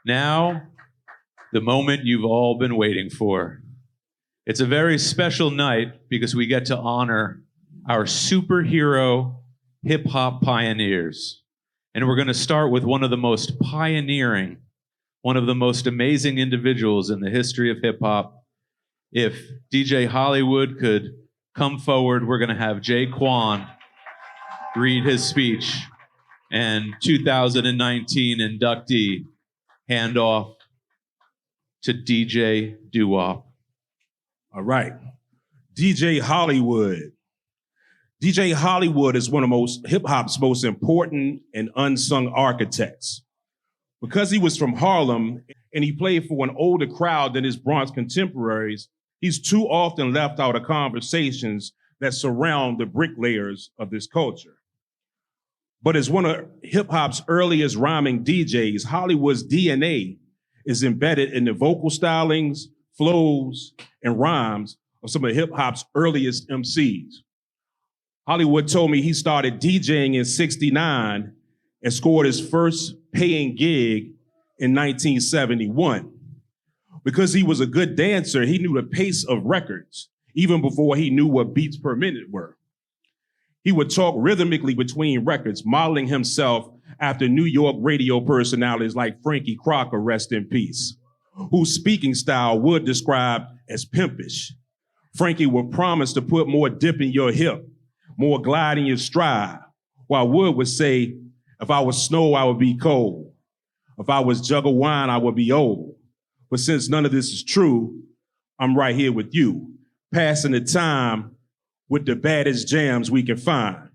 Now, the moment you've all been waiting for. It's a very special night because we get to honor our superhero hip-hop pioneers. And we're going to start with one of the most pioneering, one of the most amazing individuals in the history of hip-hop. If DJ Hollywood could come forward, we're going to have Jay Quan read his speech and 2019 inductee hand off to DJ Doo-Wop. All right. DJ Hollywood. DJ Hollywood is one of hip-hop's most important and unsung architects. Because he was from Harlem and he played for an older crowd than his Bronx contemporaries, he's too often left out of conversations that surround the bricklayers of this culture. But as one of hip-hop's earliest rhyming DJs, Hollywood's DNA is embedded in the vocal stylings, flows, and rhymes of some of hip-hop's earliest MCs. Hollywood told me he started DJing in '69 and scored his first paying gig in 1971. Because he was a good dancer, he knew the pace of records, even before he knew what beats per minute were. He would talk rhythmically between records, modeling himself after New York radio personalities like Frankie Crocker, rest in peace, whose speaking style Wood described as pimpish. Frankie would promise to put more dip in your hip, more glide in your stride, while Wood would say, if I was snow, I would be cold. If I was jug of wine, I would be old. But since none of this is true, I'm right here with you, passing the time with the baddest jams we can find.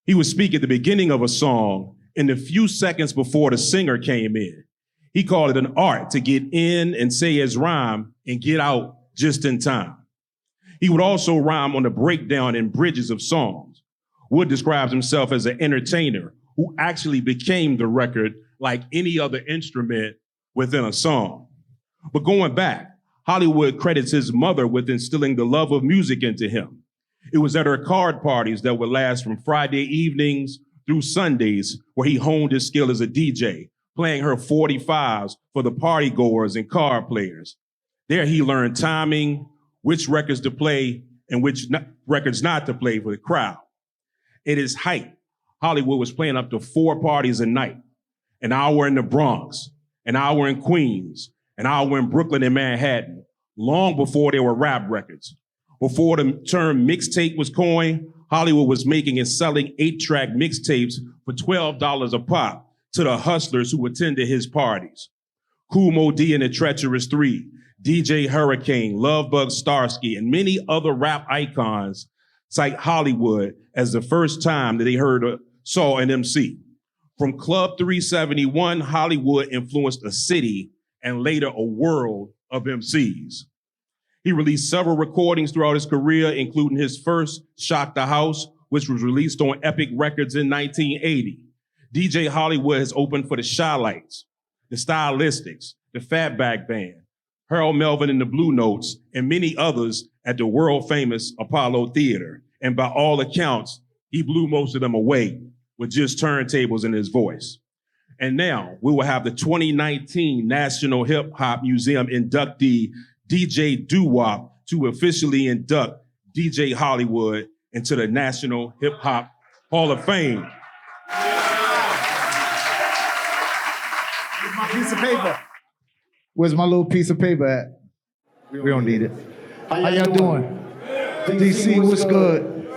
He would speak at the beginning of a song in the few seconds before the singer came in. He called it an art to get in and say his rhyme and get out just in time. He would also rhyme on the breakdown and bridges of songs. Wood describes himself as an entertainer who actually became the record like any other instrument within a song. But going back, Hollywood credits his mother with instilling the love of music into him. It was at her card parties that would last from Friday evenings through Sundays where he honed his skill as a DJ, playing her 45s for the party goers and card players. There he learned timing, which records to play and which records not to play for the crowd. At his height, Hollywood was playing up to 4 parties a night, an hour in the Bronx, an hour in Queens, an hour in Brooklyn and Manhattan, long before there were rap records. Before the term mixtape was coined, Hollywood was making and selling 8-track mixtapes for $12 a pop to the hustlers who attended his parties. Kool Moe Dee and the Treacherous Three, DJ Hurricane, Lovebug Starsky, and many other rap icons cite Hollywood as the first time that they saw an MC. From Club 371, Hollywood influenced a city and later a world of MCs. He released several recordings throughout his career, including his first, Shock the House, which was released on Epic Records in 1980. DJ Hollywood has opened for the Shy-Lights, the Stylistics, the Fatback Band, Harold Melvin and the Blue Notes, and many others at the world-famous Apollo Theater. And by all accounts, he blew most of them away with just turntables in his voice. And now we will have the 2019 National Hip Hop Museum inductee, DJ Doo-Wop, to officially induct DJ Hollywood into the National Hip Hop Hall of Fame. Where's my piece of paper? Where's my little piece of paper at? We don't need it. How y'all doing? DC, what's good?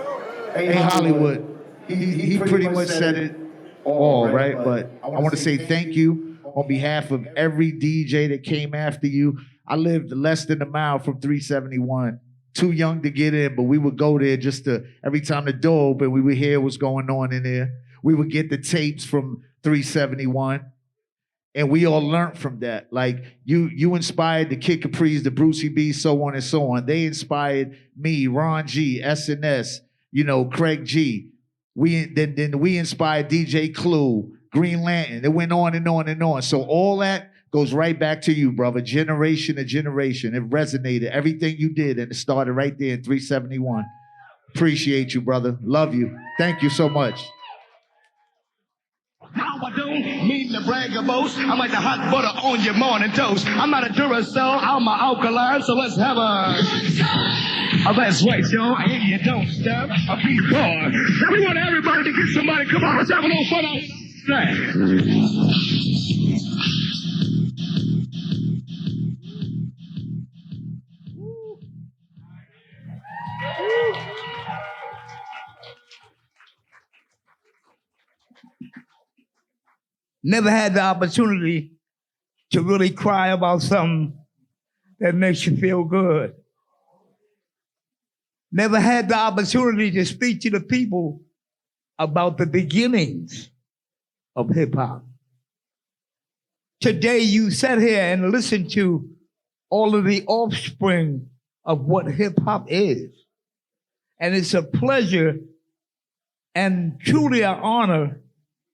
Hey, Hollywood. He pretty much said it all, right? But I want to say thank you on behalf of every DJ that came after you. I lived less than a mile from 371. Too young to get in, but we would go there just to, every time the door opened, we would hear what's going on in there. We would get the tapes from 371. And we all learned from that. Like, you inspired the Kid Capri's, the Brucey B, so on and so on. They inspired me, Ron G, SNS, Craig G. Then we inspired DJ Clue, Green Lantern. It went on and on and on. So all that goes right back to you, brother, generation to generation. It resonated, everything you did, and it started right there in 371. Appreciate you, brother. Love you. Thank you so much. Now I don't mean to brag or boast. I'm like the hot butter on your morning toast. I'm not a Duracell, I'm an alkaline, so let's have a... Oh, that's right, y'all. I hear you don't stop. A beat bar. Now we want everybody to get somebody. Come on, let's have a little fun out there. Never had the opportunity to really cry about something that makes you feel good. Never had the opportunity to speak to the people about the beginnings of hip hop. Today you sat here and listened to all of the offspring of what hip hop is. And it's a pleasure and truly an honor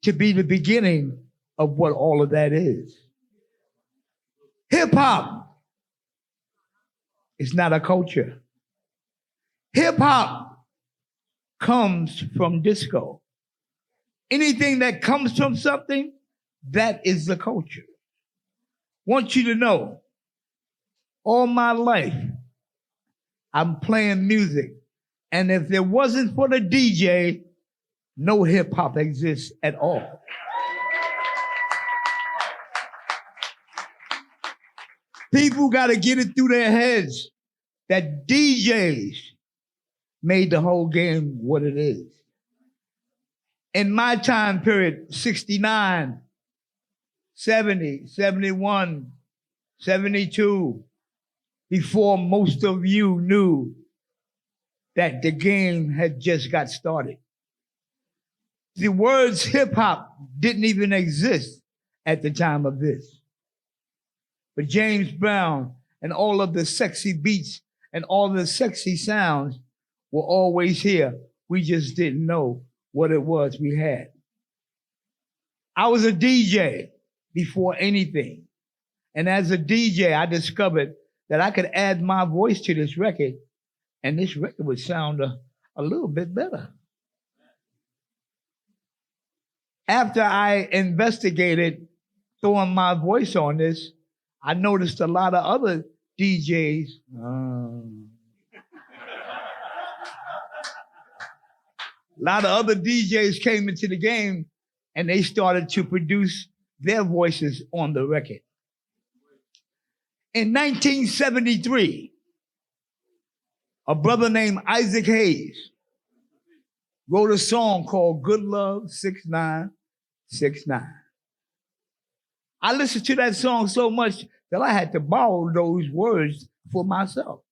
to be the beginning of what all of that is. Hip hop is not a culture. Hip hop comes from disco. Anything that comes from something, that is the culture. Want you to know, all my life, I'm playing music. And if there wasn't for the DJ, no hip hop exists at all. People got to get it through their heads that DJs made the whole game what it is. In my time period, 69, 70, 71, 72, before most of you knew that the game had just got started. The words hip hop didn't even exist at the time of this. But James Brown and all of the sexy beats and all the sexy sounds were always here. We just didn't know what it was we had. I was a DJ before anything. And as a DJ, I discovered that I could add my voice to this record, and this record would sound a little bit better. After I investigated throwing my voice on this, I noticed a lot of other DJs. A lot of other DJs came into the game and they started to produce their voices on the record. In 1973, a brother named Isaac Hayes wrote a song called Good Love 6969. I listened to that song so much that I had to borrow those words for myself.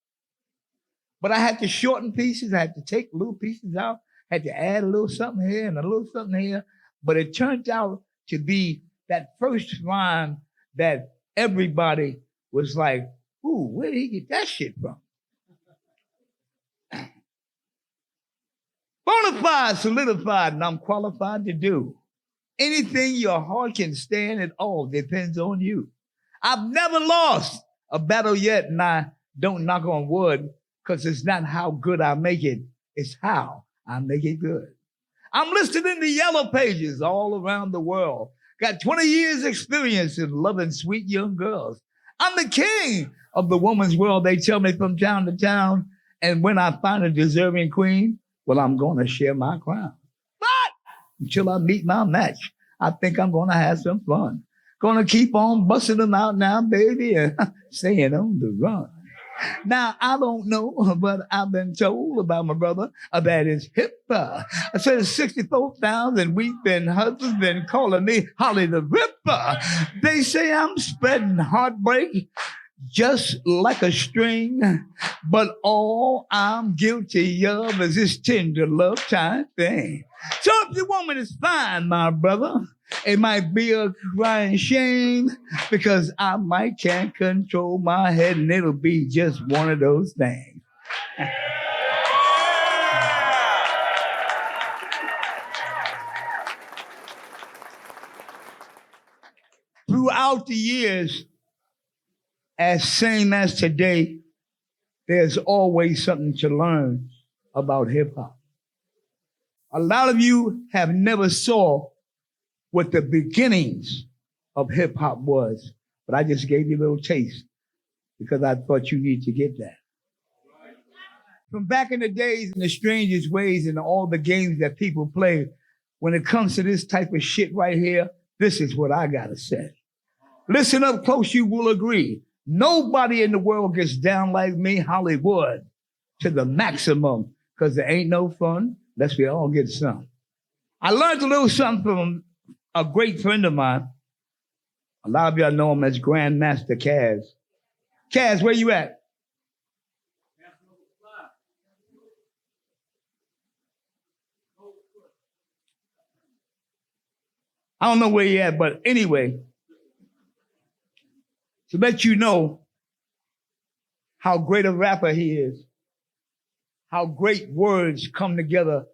But I had to shorten pieces, I had to take little pieces out, had to add a little something here and a little something here. But it turned out to be that first rhyme that everybody was like, ooh, where did he get that shit from? Bonafide, solidified, and I'm qualified to do anything your heart can stand. It all depends on you. I've never lost a battle yet, and I don't knock on wood, because it's not how good I make it, it's how I make it good. I'm listed in the yellow pages all around the world. Got 20 years experience in loving sweet young girls. I'm the king of the woman's world, they tell me from town to town. And when I find a deserving queen, well, I'm going to share my crown. But until I meet my match, I think I'm going to have some fun. Going to keep on busting them out now, baby, and staying on the run. Now, I don't know, but I've been told about my brother that is hip. I said 64,000 weeping husbands been calling me Holly the Ripper. They say I'm spreading heartbreak just like a string, but all I'm guilty of is this tender love time thing. So if your woman is fine, my brother, it might be a crying shame because I might can't control my head and it'll be just one of those things. Throughout the years, as same as today, there's always something to learn about hip hop. A lot of you have never saw what the beginnings of hip hop was. But I just gave you a little taste because I thought you need to get that. From back in the days, in the strangest ways, and all the games that people play, when it comes to this type of shit right here, this is what I gotta say. Listen up close, you will agree. Nobody in the world gets down like me, Hollywood, to the maximum, because there ain't no fun unless we all get some. I learned a little something from a great friend of mine. A lot of y'all know him as Grandmaster Kaz. Kaz, where you at? I don't know where he at, but anyway, to let you know how great a rapper he is, how great words come together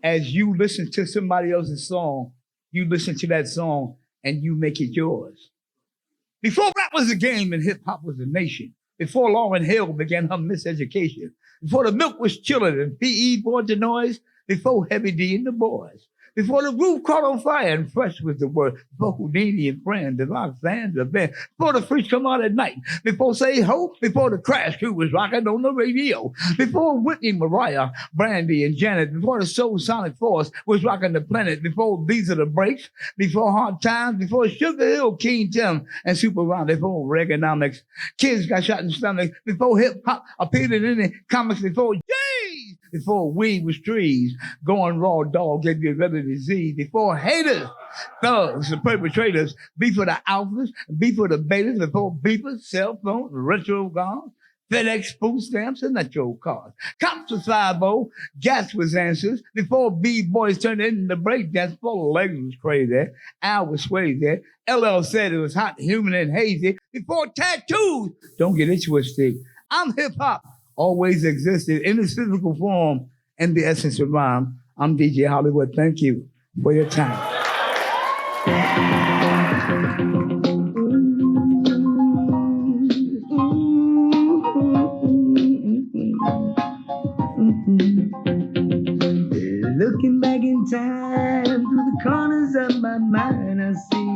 as you listen to somebody else's song, you listen to that song and you make it yours. Before rap was a game and hip hop was a nation, before Lauryn Hill began her miseducation, before the milk was chilling and PE brought the noise, before Heavy D and the Boys, before the roof caught on fire and fresh was the word, before Houdini and Friend, the rock fans, the band, before the freaks come out at night, before Say Ho, before the Crash Crew was rocking on the radio, before Whitney, Mariah, Brandy, and Janet, before the Soul Sonic Force was rocking the planet, before These Are the Breaks, before Hard Times, before Sugar Hill, King Tim, and Super Round, before Reaganomics, kids got shot in the stomach, before hip hop appeared in any comics, before J's, before weed was trees, going raw dog gave you a regular disease, before haters, thugs, and perpetrators, beef for the alphas, beef for the betas, before beepers, cell phones, retro guns, FedEx food stamps, and metro cars. Cops was 5-0, gas was answers, before B-boys turned into breakdance, before legs was crazy, Al was swayzy, LL said it was hot, humid, and hazy, before tattoos, don't get it twisted. I'm hip-hop, always existed in its physical form and the essence of rhyme. I'm DJ Hollywood. Thank you for your time. Looking back in time through the corners of my mind, I see